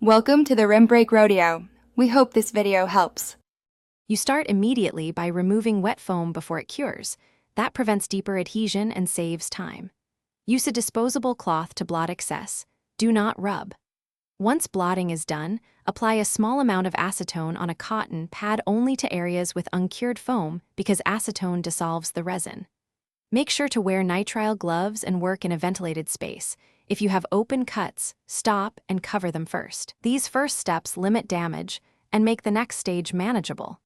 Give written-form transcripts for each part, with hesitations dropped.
Welcome to the Rim Break Rodeo. We hope this video helps. You start immediately by removing wet foam before it cures. That prevents deeper adhesion and saves time. Use a disposable cloth to blot excess. Do not rub. Once blotting is done, apply a small amount of acetone on a cotton pad only to areas with uncured foam because acetone dissolves the resin. Make sure to wear nitrile gloves and work in a ventilated space. If you have open cuts, stop and cover them first. These first steps limit damage and make the next stage manageable.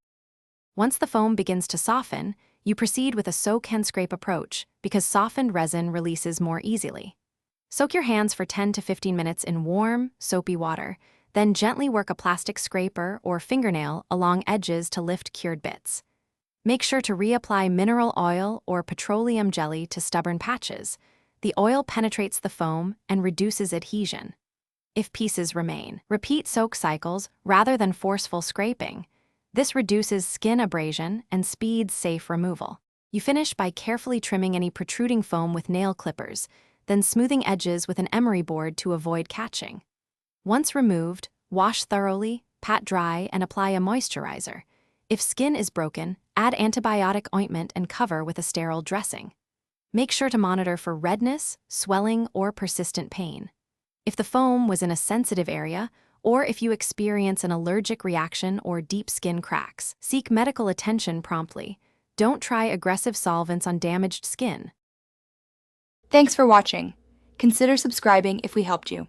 Once the foam begins to soften, you proceed with a soak and scrape approach because softened resin releases more easily. Soak your hands for 10 to 15 minutes in warm, soapy water, then gently work a plastic scraper or fingernail along edges to lift cured bits. Make sure to reapply mineral oil or petroleum jelly to stubborn patches. The oil penetrates the foam and reduces adhesion. If pieces remain, repeat soak cycles rather than forceful scraping. This reduces skin abrasion and speeds safe removal. You finish by carefully trimming any protruding foam with nail clippers, then smoothing edges with an emery board to avoid catching. Once removed, wash thoroughly, pat dry, and apply a moisturizer. If skin is broken, add antibiotic ointment and cover with a sterile dressing. Make sure to monitor for redness, swelling, or persistent pain. If the foam was in a sensitive area, or if you experience an allergic reaction or deep skin cracks, seek medical attention promptly. Don't try aggressive solvents on damaged skin. Thanks for watching. Consider subscribing if we helped you.